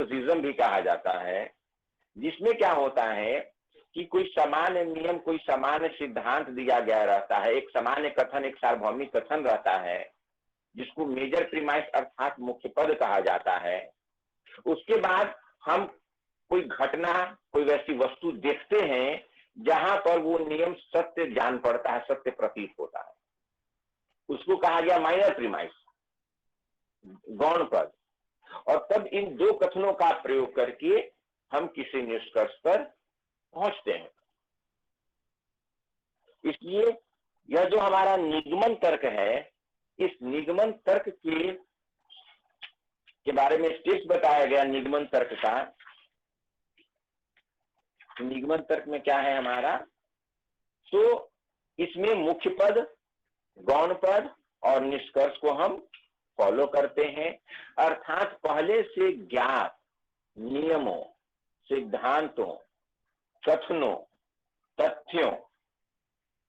सिज्म भी कहा जाता है, जिसमें क्या होता है कि कोई सामान्य नियम, कोई सामान्य सिद्धांत दिया गया रहता है, एक सामान्य कथन, एक सार्वभौमिक कथन रहता है, जिसको मेजर प्रीमाइस अर्थात मुख्य पद कहा जाता है। उसके बाद हम कोई घटना, कोई वैसी वस्तु देखते हैं जहां पर वो नियम सत्य जान पड़ता है, सत्य प्रतीत होता है, उसको कहा गया माइनर प्रीमाइस, गौण पद। और तब इन दो कथनों का प्रयोग करके हम किसी निष्कर्ष पर पहुंचते हैं। इसलिए यह जो हमारा निगमन तर्क है, इस निगमन तर्क के बारे में स्टेप्स बताया गया। निगमन तर्क का, निगमन तर्क में क्या है हमारा, तो इसमें मुख्य पद, गौण पद और निष्कर्ष को हम फॉलो करते हैं। अर्थात पहले से ज्ञात नियमों, सिद्धांतों, कथनों, तथ्यों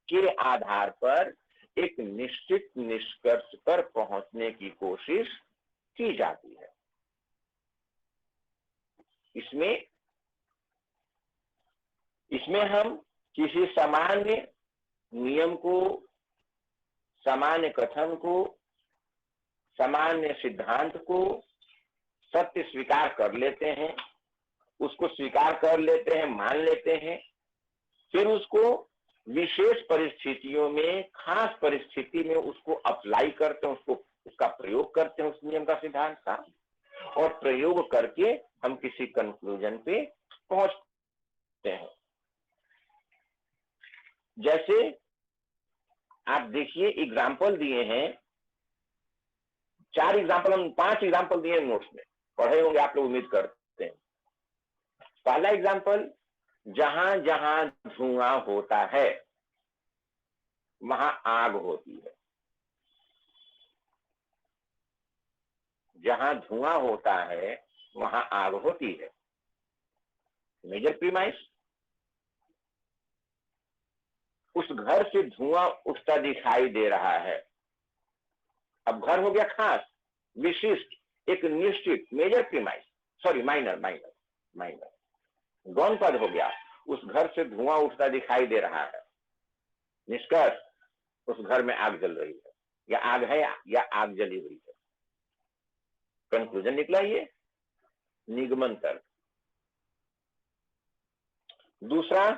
के आधार पर एक निश्चित निष्कर्ष पर पहुंचने की कोशिश की जाती है। इसमें हम किसी सामान्य नियम को, सामान्य कथन को, सामान्य सिद्धांत को सत्य स्वीकार कर लेते हैं, उसको स्वीकार कर लेते हैं, मान लेते हैं, फिर उसको विशेष परिस्थितियों में, खास परिस्थिति में उसको अप्लाई करते हैं, उसका प्रयोग करते हैं, उस नियम का, सिद्धांत का, और प्रयोग करके हम किसी कंक्लूजन पे पहुंचते हैं। जैसे आप देखिए, एग्जाम्पल दिए हैं, 4 एग्जाम्पल, हम 5 एग्जाम्पल दिए नोट्स में, पढ़े होंगे आप लोग, उम्मीद करते हैं। पहला एग्जाम्पल, जहां जहां धुआं होता है वहां आग होती है। जहां धुआं होता है वहां आग होती है, मेजर प्रीमाइस। उस घर से धुआं उठता दिखाई दे रहा है। अब घर हो गया खास, विशिष्ट, एक निश्चित, मेजर प्रीमाइस, सॉरी माइनर, गौण पद हो गया, उस घर से धुआं उठता दिखाई दे रहा है। निष्कर्ष, उस घर में आग जल रही है, या आग है या आग जली हुई है। कंक्लूजन निकला ये निगमन तर्क। दूसरा,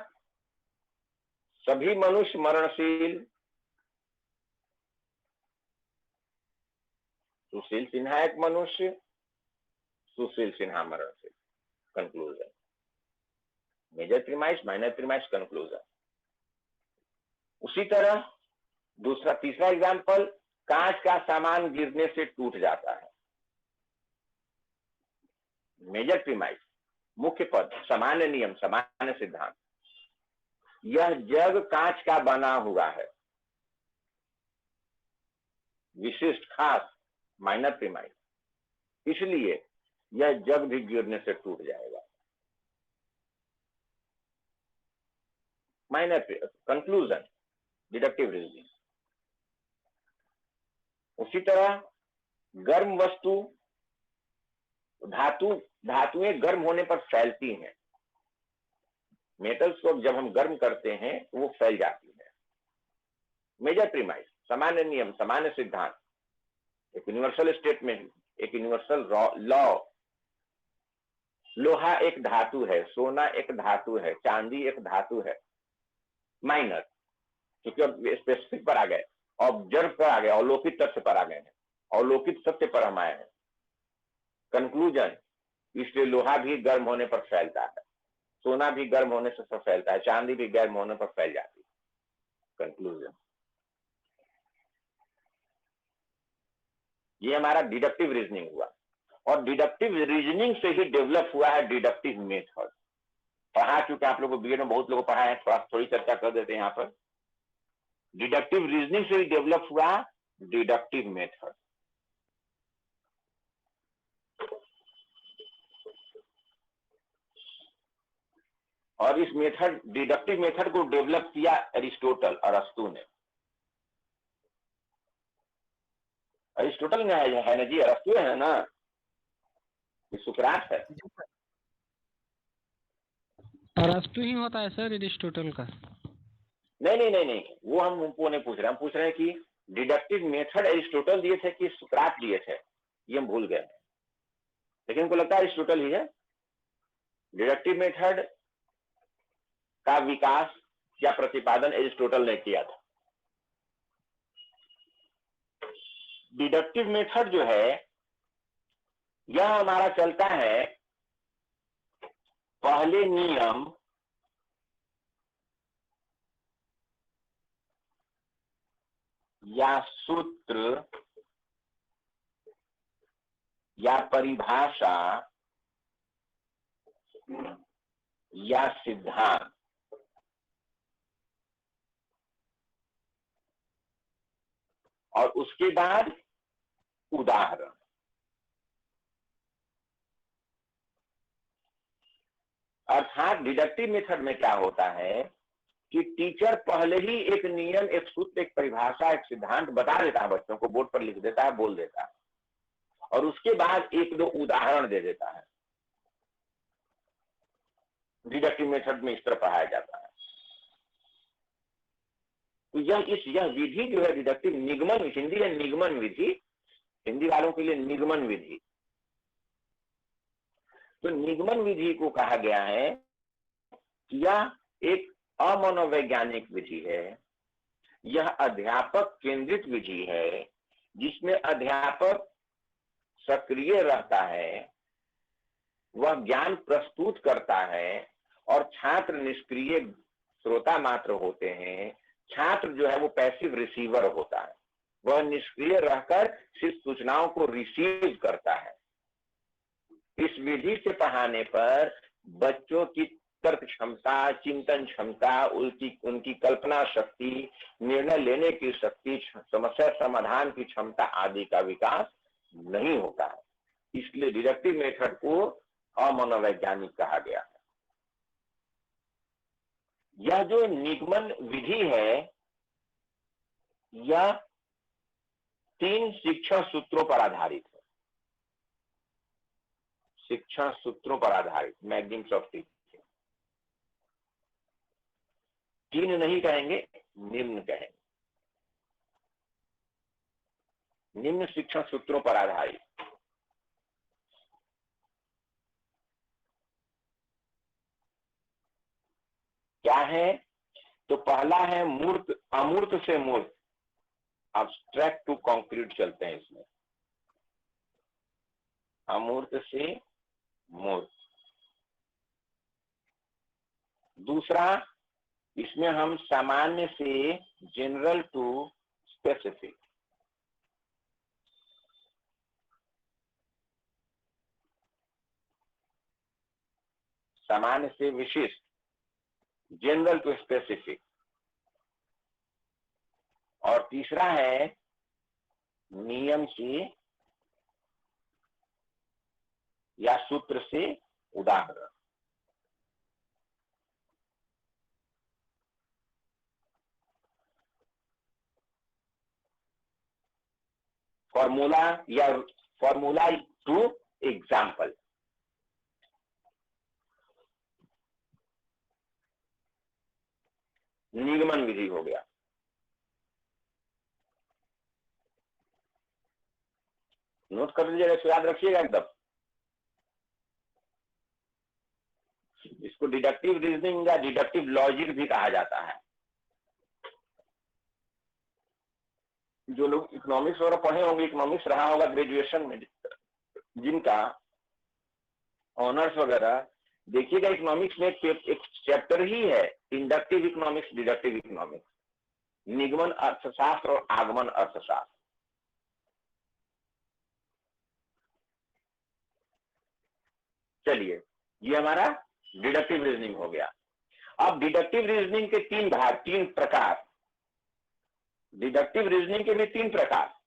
सभी मनुष्य मरणशील। सुशील सिन्हा एक मनुष्य, सुशील सिन्हा मरणशील। Conclusion, major premise, minor premise, conclusion. उसी तरह तीसरा एग्जाम्पल, कांच का सामान गिरने से टूट जाता है। मेजर प्रीमाइस, मुख्य पद, सामान्य नियम, सामान्य सिद्धांत, यह जग कांच का बना हुआ है। विशिष्ट, खास, माइनर प्रीमाइस, इसलिए यह जग भी गिरने से टूट जाएगा। Minor conclusion, deductive reasoning. उसी तरह गर्म वस्तु, धातुएं गर्म होने पर फैलती हैं। मेटल्स को जब हम गर्म करते हैं तो वो फैल जाती है। मेजर प्रीमाइस, सामान्य नियम, सामान्य सिद्धांत, एक यूनिवर्सल स्टेटमेंट, एक यूनिवर्सल लॉ। लोहा एक धातु है, सोना एक धातु है, चांदी एक धातु है। माइनर, क्योंकि अब स्पेसिफिक पर आ गए, ऑब्जर्व पर आ गए, अवलोकित तथ्य पर आ गए हैं, अवलोकित सत्य पर हम आए हैं। कंक्लूजन, इसलिए लोहा भी गर्म होने पर फैलता है, सोना भी गर्म होने से फैलता है, चांदी भी गर्म होने पर फैल जाती है। कंक्लूजन, ये हमारा डिडक्टिव रीजनिंग हुआ। और डिडक्टिव रीजनिंग से ही डेवलप हुआ है डिडक्टिव मेथड। पढ़ा चुके आप लोगों को, बीएड में बहुत लोगों को पढ़ा है, थोड़ी चर्चा कर देते हैं यहाँ पर। डिडक्टिव रीजनिंग से ही डेवलप हुआ डिडक्टिव मेथड। और इस मेथड, डिडक्टिव मेथड को डेवलप किया अरिस्टोटल, अरस्तु ने। अरिस्टोटल ने है ना जी, अरस्तु है ना। ये सुकरात है। अरस्तु ही होता है सर एरिस्टोटल का? नहीं, वो हम उनको नहीं पूछ रहे, हम पूछ रहे हैं कि डिडक्टिव मेथड एरिस्टोटल दिए थे कि सुकरात दिए थे, ये हम भूल गए, लेकिन उनको लगता है एरिस्टोटल ही है। डिडक्टिव मेथड का विकास या प्रतिपादन एरिस्टोटल ने किया था। डिडक्टिव मेथड जो है यह हमारा चलता है पहले नियम या सूत्र या परिभाषा या सिद्धांत और उसके बाद उदाहरण। अर्थात डिडक्टिव मेथड में क्या होता है कि टीचर पहले ही एक नियम, एक सूत्र, एक परिभाषा, एक सिद्धांत बता देता है, बच्चों को बोर्ड पर लिख देता है, बोल देता है, और उसके बाद एक दो उदाहरण दे देता है। डिडक्टिव मेथड में इस तरह पढ़ाया जाता है। तो यह विधि जो है डिडक्टिव निगमन, हिंदी है निगमन विधि, हिंदी वालों के लिए निगमन विधि। तो निगमन विधि को कहा गया है कि यह एक अमनोवैज्ञानिक विधि है, यह अध्यापक केंद्रित विधि है, जिसमें अध्यापक सक्रिय रहता है, वह ज्ञान प्रस्तुत करता है और छात्र निष्क्रिय श्रोता मात्र होते हैं। छात्र जो है वो पैसिव रिसीवर होता है, वह निष्क्रिय रहकर सिर्फ सूचनाओं को रिसीव करता है। इस विधि से पढ़ाने पर बच्चों की तर्क क्षमता, चिंतन क्षमता, उनकी कल्पना शक्ति, निर्णय लेने की शक्ति, समस्या समाधान की क्षमता आदि का विकास नहीं होता है। इसलिए डिडक्टिव मेथड को अमनोवैज्ञानिक कहा गया है। यह जो निगमन विधि है यह 3 शिक्षण सूत्रों पर आधारित है। शिक्षण सूत्रों पर आधारित, मैग्नीम्स ऑफ टीचिंग। 3 नहीं कहेंगे, निम्न कहेंगे। निम्न शिक्षण सूत्रों पर आधारित क्या है? तो पहला है मूर्त, अमूर्त से मूर्त, अब्स्ट्रैक्ट टू कॉन्क्रीट चलते हैं इसमें। अमूर्त से मूर्त। दूसरा, इसमें हम सामान्य से जनरल टू स्पेसिफिक, सामान्य से विशिष्ट, जनरल टू स्पेसिफिक। और तीसरा है नियम से या सूत्र से उदाहरण। फॉर्मूला या फॉर्मूला टू एग्जाम्पल। निगमन विधि हो गया। नोट कर लीजिएगा, इसको याद रखिएगा एकदम। इसको डिडक्टिव रीजनिंग या डिडक्टिव लॉजिक भी कहा जाता है। जो लोग इकोनॉमिक्स वगैरह पढ़े होंगे, इकोनॉमिक्स रहा होगा ग्रेजुएशन में, जिनका ऑनर्स वगैरह, देखिएगा इकोनॉमिक्स में एक चैप्टर ही है इंडक्टिव इकोनॉमिक्स, डिडक्टिव इकोनॉमिक्स, निगमन अर्थशास्त्र और आगमन अर्थशास्त्र। चलिए, ये हमारा डिडक्टिव रीजनिंग हो गया। अब डिडक्टिव रीजनिंग के 3 भाग, 3 प्रकार। डिडक्टिव रीजनिंग के भी 3 प्रकार।